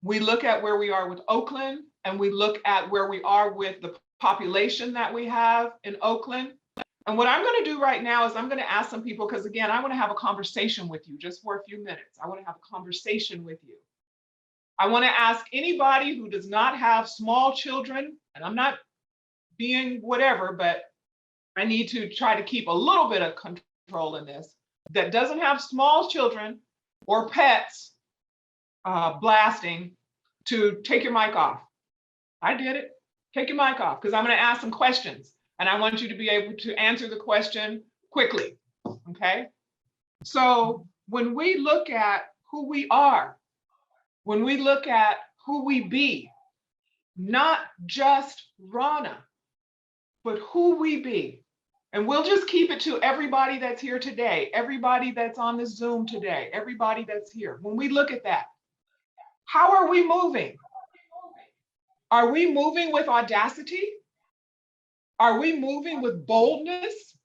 We look at where we are with Oakland, and we look at where we are with the population that we have in Oakland. And what I'm going to do right now is I'm going to ask some people, because again, I want to have a conversation with you just for a few minutes. I want to have a conversation with you. I want to ask anybody who does not have small children, and I'm not being whatever, but I need to try to keep a little bit of control in this, that doesn't have small children or pets blasting, to take your mic off. I did it. Take your mic off, because I'm going to ask some questions, and I want you to be able to answer the question quickly. Okay? So when we look at who we are, when we look at who we be, not just Rana, but who we be, and we'll just keep it to everybody that's here today, everybody that's on the Zoom today, everybody that's here. When we look at that, how are we moving? Are we moving with audacity? Are we moving with boldness?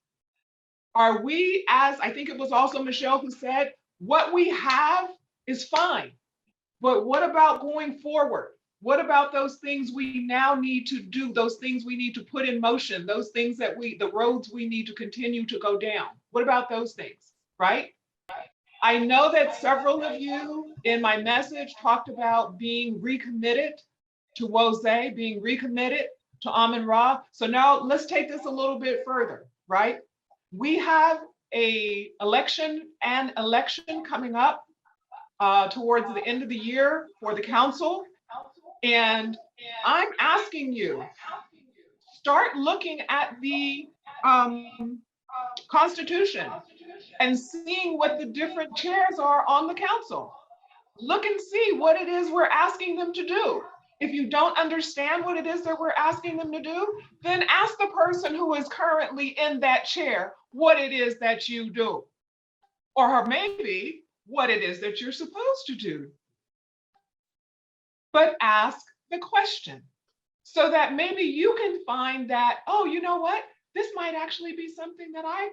Are we, as I think it was also Michelle who said, what we have is fine, but what about going forward? What about those things we now need to do, those things we need to put in motion, those things that the roads we need to continue to go down? What about those things, right? I know that several of you in my message talked about being recommitted to Wose, being recommitted to Amun Ra. So now let's take this a little bit further, right? We have an election coming up towards the end of the year for the council. And I'm asking you, start looking at the Constitution and seeing what the different chairs are on the council. Look and see what it is we're asking them to do. If you don't understand what it is that we're asking them to do, then ask the person who is currently in that chair what it is that you do, or maybe what it is that you're supposed to do. But ask the question so that maybe you can find that, oh, you know what? This might actually be something that I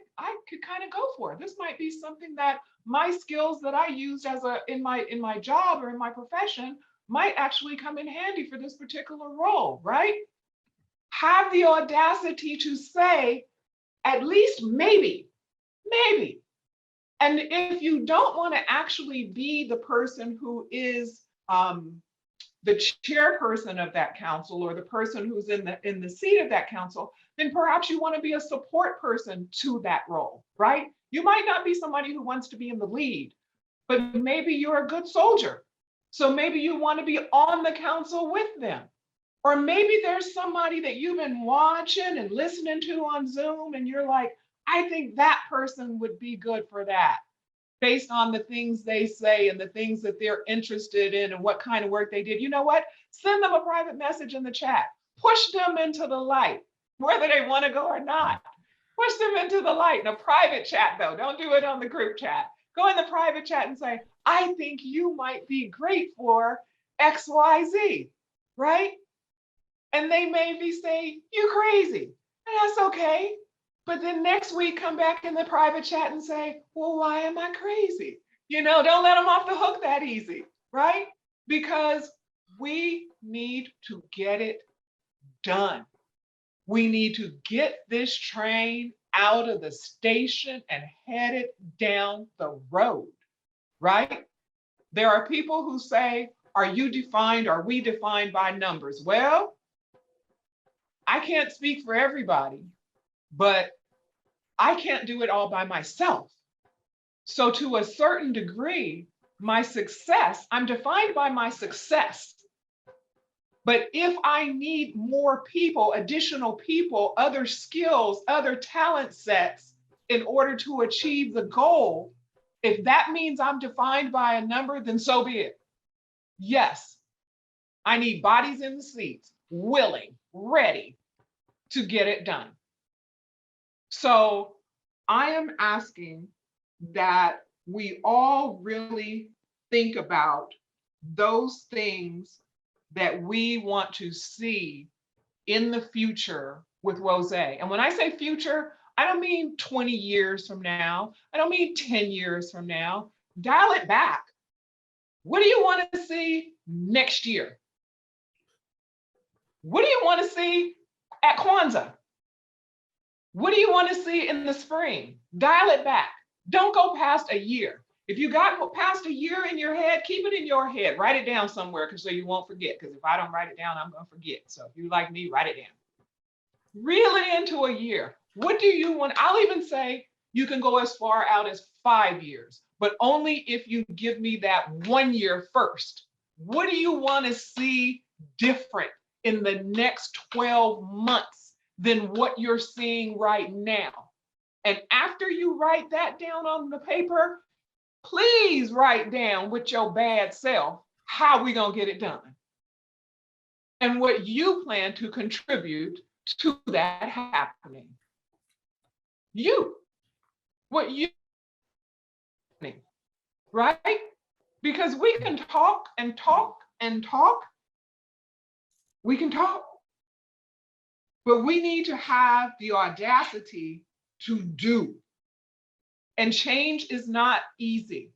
could kind of go for. This might be something that my skills that I used in my job or in my profession might actually come in handy for this particular role, right? Have the audacity to say, at least maybe. And if you don't want to actually be the person who is the chairperson of that council, or the person who's in the seat of that council, then perhaps you want to be a support person to that role, right? You might not be somebody who wants to be in the lead, but maybe you're a good soldier. So maybe you want to be on the council with them. Or maybe there's somebody that you've been watching and listening to on Zoom, and you're like, I think that person would be good for that, based on the things they say and the things that they're interested in and what kind of work they did. You know what? Send them a private message in the chat. Push them into the light, whether they want to go or not. Push them into the light in a private chat, though. Don't do it on the group chat. Go in the private chat and say, I think you might be great for XYZ, right? And they maybe say, you crazy. And that's okay. But then next week, come back in the private chat and say, well, why am I crazy? You know, don't let them off the hook that easy, right? Because we need to get it done. We need to get this train out of the station and head it down the road, right? There are people who say, are we defined by numbers? Well, I can't speak for everybody, but I can't do it all by myself. So to a certain degree, I'm defined by my success. But if I need more people, additional people, other skills, other talent sets in order to achieve the goal, if that means I'm defined by a number, then so be it. Yes, I need bodies in the seats, willing, ready to get it done. So I am asking that we all really think about those things that we want to see in the future with Rose. And when I say future, I don't mean 20 years from now. I don't mean 10 years from now. Dial it back. What do you want to see next year? What do you want to see at Kwanzaa? What do you want to see in the spring? Dial it back. Don't go past a year. If you got past a year in your head, keep it in your head. Write it down somewhere so you won't forget. Because if I don't write it down, I'm going to forget. So if you like me, write it down. Reel it into a year. What do you want? I'll even say you can go as far out as 5 years, but only if you give me that 1 year first. What do you want to see different in the next 12 months than what you're seeing right now? And after you write that down on the paper, please write down with your bad self how we gonna get it done and what you plan to contribute to that happening. What you, right? Because we can talk and talk and talk. We can talk, but we need to have the audacity to do. And change is not easy.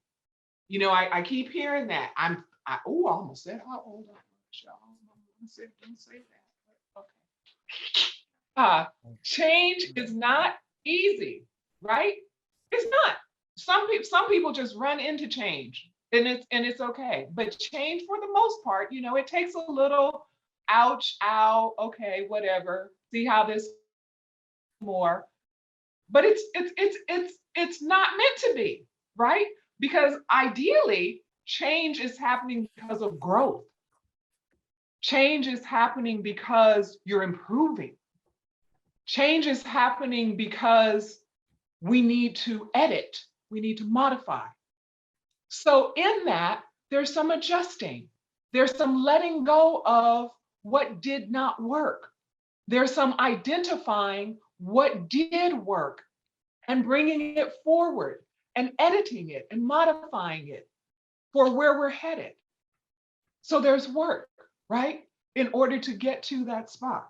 You know, I keep hearing that. I almost said how old I was, y'all. Don't say that. Okay. Change is not easy, right? It's not. Some people just run into change, and it's okay. But change, for the most part, you know, it takes a little ouch, ow, okay, whatever. See how this more. But it's not meant to be, right? Because ideally, change is happening because of growth. Change is happening because you're improving. Change is happening because we need to edit, we need to modify. So in that, there's some adjusting. There's some letting go of what did not work. There's some identifying what did work and bringing it forward and editing it and modifying it for where we're headed. So there's work, right? In order to get to that spot.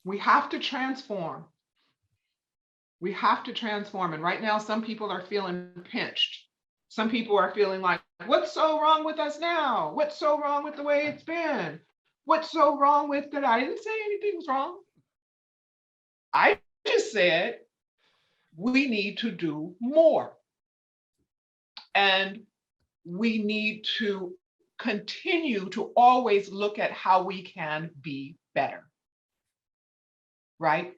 We have to transform. We have to transform. And right now, some people are feeling pinched. Some people are feeling like, what's so wrong with us now? What's so wrong with the way it's been? What's so wrong with that? I didn't say anything was wrong. I just said we need to do more. And we need to continue to always look at how we can be better, right?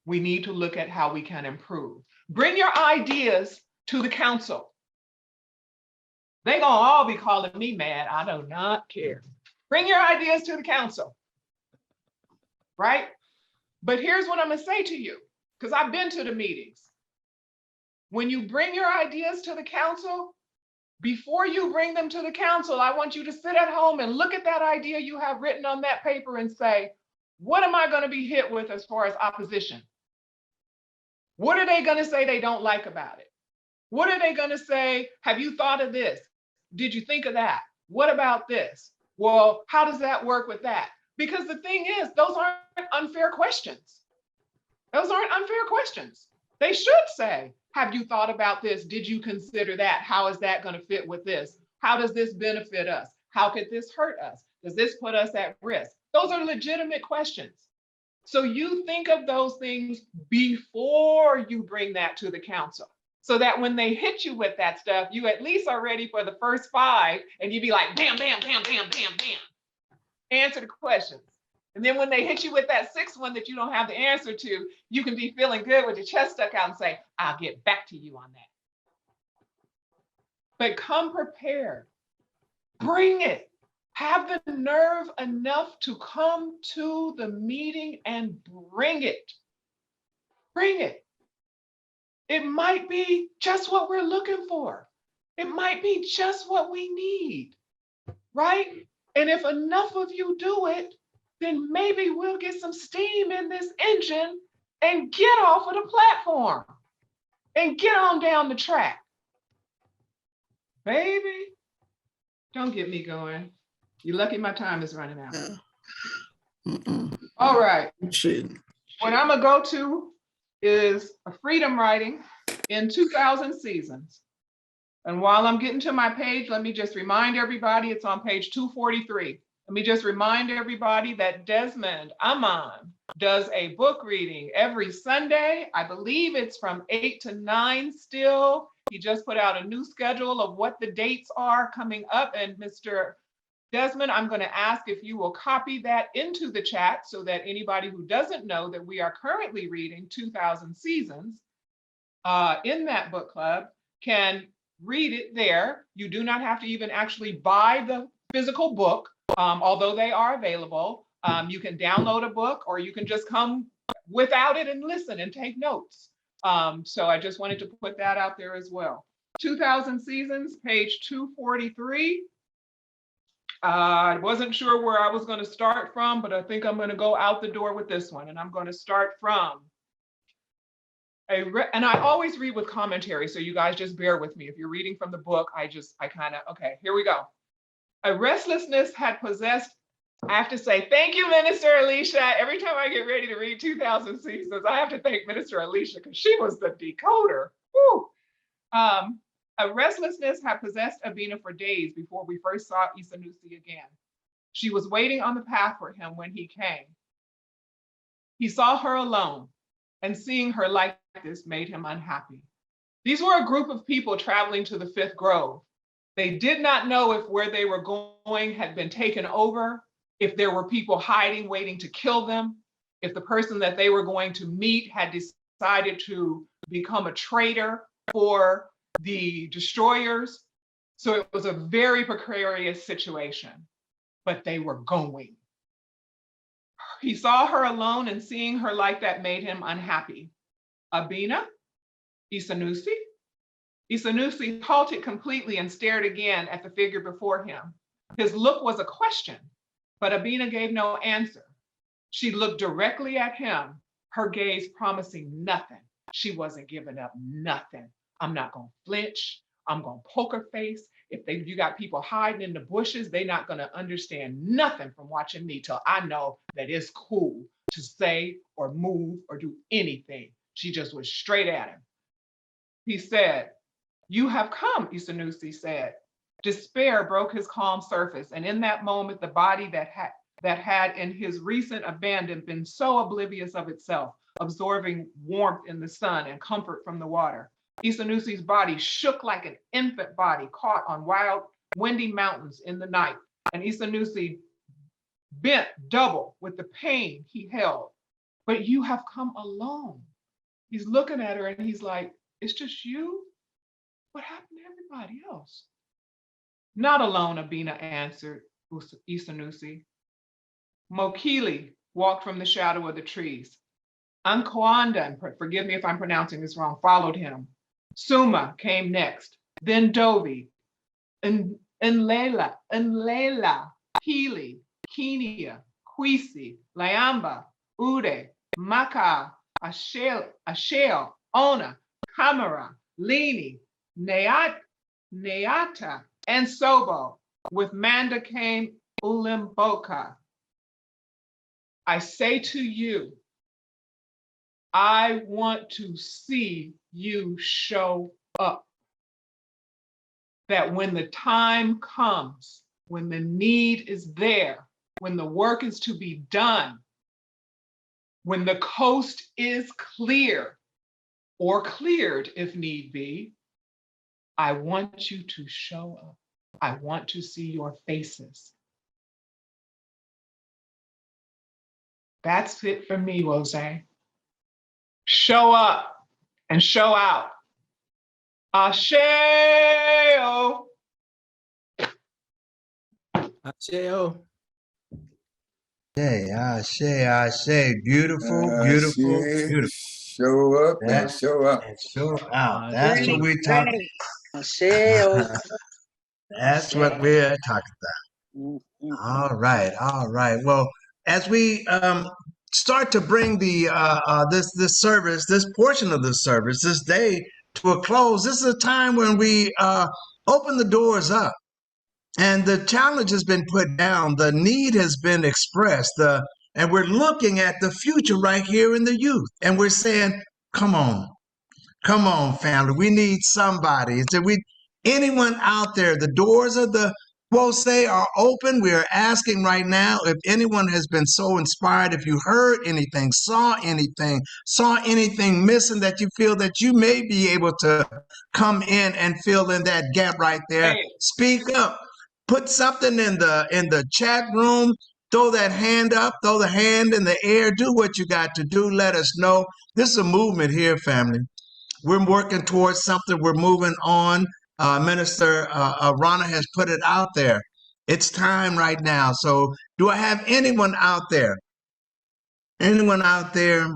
We need to look at how we can improve. Bring your ideas to the council. They're gonna all be calling me mad. I do not care. Bring your ideas to the council, right? But here's what I'm gonna say to you, because I've been to the meetings. When you bring your ideas to the council, before you bring them to the council, I want you to sit at home and look at that idea you have written on that paper and say, what am I gonna be hit with as far as opposition? What are they gonna say they don't like about it? What are they gonna say? Have you thought of this? Did you think of that? What about this? Well, how does that work with that? Because the thing is, those aren't unfair questions. Those aren't unfair questions. They should say, have you thought about this? Did you consider that? How is that going to fit with this? How does this benefit us? How could this hurt us? Does this put us at risk? Those are legitimate questions. So you think of those things before you bring that to the council, so that when they hit you with that stuff, you at least are ready for the first 5 and you be like, bam, bam, bam, bam, bam, bam. Answer the questions. And then when they hit you with that 6th one that you don't have the answer to, you can be feeling good with your chest stuck out and say, I'll get back to you on that. But come prepared. Bring it. Have the nerve enough to come to the meeting and bring it. Bring it. It might be just what we're looking for. It might be just what we need, right? And if enough of you do it, then maybe we'll get some steam in this engine and get off of the platform and get on down the track. Baby, don't get me going. You're lucky my time is running out. All right. Shit. What I'm gonna go to is a freedom writing in 2000 seasons. And while I'm getting to my page, let me just remind everybody, it's on page 243. Let me just remind everybody that Desmond Amon does a book reading every Sunday. I believe it's from 8 to 9 still. He just put out a new schedule of what the dates are coming up. And Mr. Desmond, I'm going to ask if you will copy that into the chat so that anybody who doesn't know that we are currently reading 2000 Seasons in that book club can read it there. You do not have to even actually buy the physical book, although they are available. You can download a book or you can just come without it and listen and take notes. So I just wanted to put that out there as well. 2000 Seasons, page 243. I wasn't sure where I was going to start from, but I think I'm going to go out the door with this one. And I'm going to start from and I always read with commentary, so you guys just bear with me. If you're reading from the book, okay, here we go. A restlessness had possessed, I have to say, thank you, Minister Alicia. Every time I get ready to read 2000 Seasons, I have to thank Minister Alicia because she was the decoder. Woo. A restlessness had possessed Abina for days before we first saw Isanusi again. She was waiting on the path for him when he came. He saw her alone, and seeing her like this made him unhappy. These were a group of people traveling to the Fifth Grove. They did not know if where they were going had been taken over, if there were people hiding, waiting to kill them, if the person that they were going to meet had decided to become a traitor for the destroyers. So it was a very precarious situation, but they were going. He saw her alone, and seeing her like that made him unhappy. Abina? Isanusi? Isanusi halted completely and stared again at the figure before him. His look was a question, but Abina gave no answer. She looked directly at him, her gaze promising nothing. She wasn't giving up nothing. I'm not going to flinch. I'm going to poker face. If you got people hiding in the bushes, they're not going to understand nothing from watching me till I know that it's cool to say or move or do anything. She just went straight at him. He said, "You have come," Isanusi said. Despair broke his calm surface, and in that moment, the body that had in his recent abandon been so oblivious of itself, absorbing warmth in the sun and comfort from the water. Isanusi's body shook like an infant body caught on wild, windy mountains in the night, and Isanusi bent double with the pain he held. "But you have come alone." He's looking at her and he's like, "It's just you? What happened to everybody else?" "Not alone," Abina answered Isanusi. Mokili walked from the shadow of the trees. Ankoanda, forgive me if I'm pronouncing this wrong, followed him. Suma came next, then Dovi, Nlela, Pili, Kenia, Kwisi, Layamba, Ude, Maka, Ashel, Ona, Kamara, Lini, Neata, and Sobo. With Manda came Ulimboka. I say to you, I want to see you show up. That when the time comes, when the need is there, when the work is to be done, when the coast is clear or cleared if need be, I want you to show up. I want to see your faces. That's it for me, Rose. Show up and show out. Asheo. Asheo. I say, beautiful, beautiful, beautiful. Show up and show out. And show out. That's what we're talking about. That's what we're talking about. All right, all right. Well, as we start to bring the this service, this portion of the service, this day to a close, this is a time when we open the doors up. And the challenge has been put down. The need has been expressed. The And we're looking at the future right here in the youth. And we're saying, come on, family. We need somebody. Is there anyone out there? The doors of the Wose are open. We are asking right now if anyone has been so inspired, if you heard anything, saw anything missing that you feel that you may be able to come in and fill in that gap right there. Speak up. Put something in the chat room. Throw that hand up. Throw the hand in the air. Do what you got to do. Let us know. This is a movement here, family. We're working towards something. We're moving on. Minister Rana has put it out there. It's time right now. So do I have anyone out there? Anyone out there?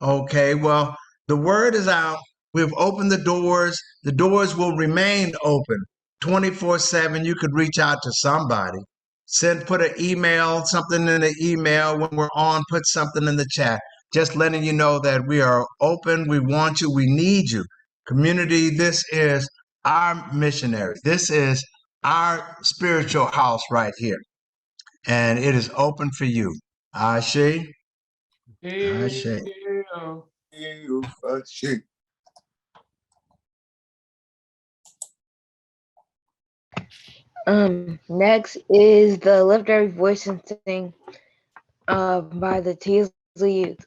Okay, well, the word is out. We've opened the doors. The doors will remain open 24/7. You could reach out to somebody. Put an email, something in the email when we're on, put something in the chat. Just letting you know that we are open. We want you. We need you. Community, this is our missionary. This is our spiritual house right here. And it is open for you. Ashe. Ashe. Next is the Lift Every Voice and Sing by the Teasley Youth.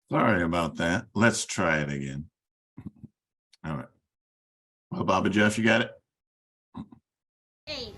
Sorry about that. Let's try it again. All right. Well, Baba Jeff, you got it? Hey.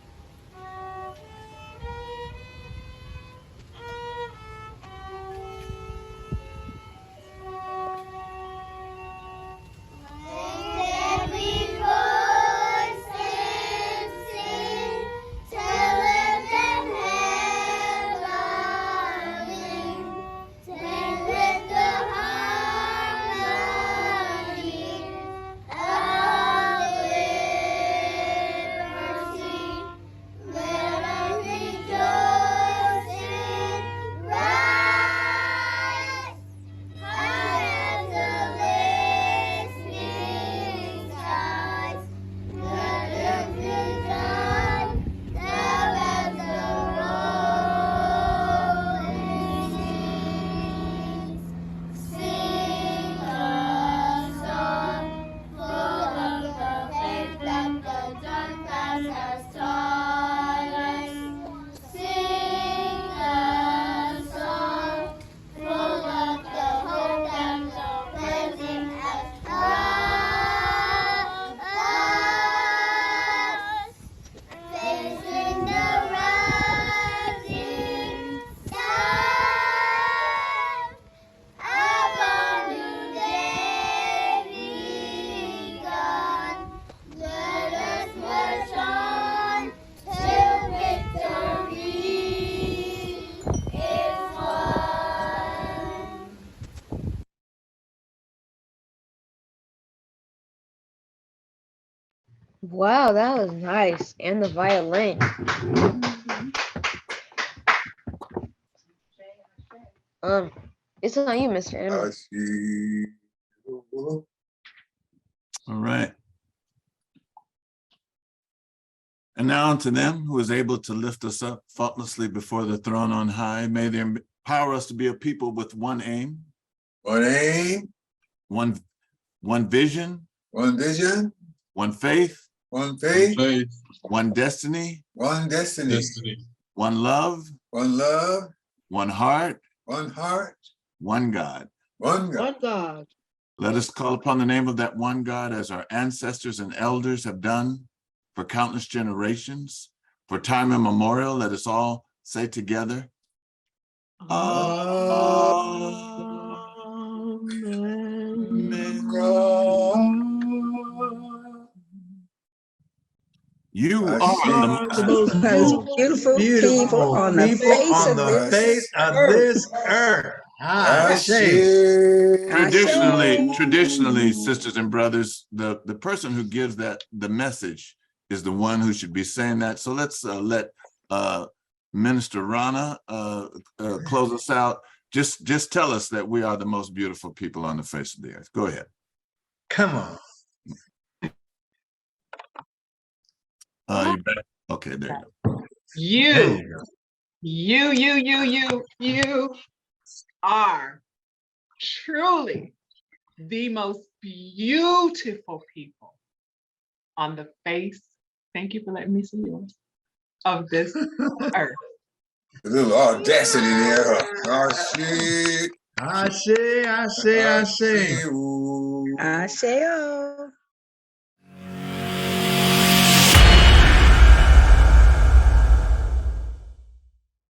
Wow, that was nice. And the violin. It's on you, Mr. Emmett. All right. And now unto them who is able to lift us up faultlessly before the throne on high, may they empower us to be a people with one aim. One aim. One vision. One vision. One faith. One faith. One destiny. One destiny. One love. One love. One heart. One heart. One God. One God. One God. Let us call upon the name of that one God as our ancestors and elders have done for countless generations. For time immemorial, let us all say together, you are the most beautiful people on the face of this earth. Traditionally, sisters and brothers, the person who gives the message is the one who should be saying that. So let's let Minister Rana close us out. Just tell us that we are the most beautiful people on the face of the earth. Go ahead. Come on. You better. Okay, there you go. You are truly the most beautiful people on the face. Thank you for letting me see yours. Of this earth. A little audacity there. Oh, shit. Ashe, oh.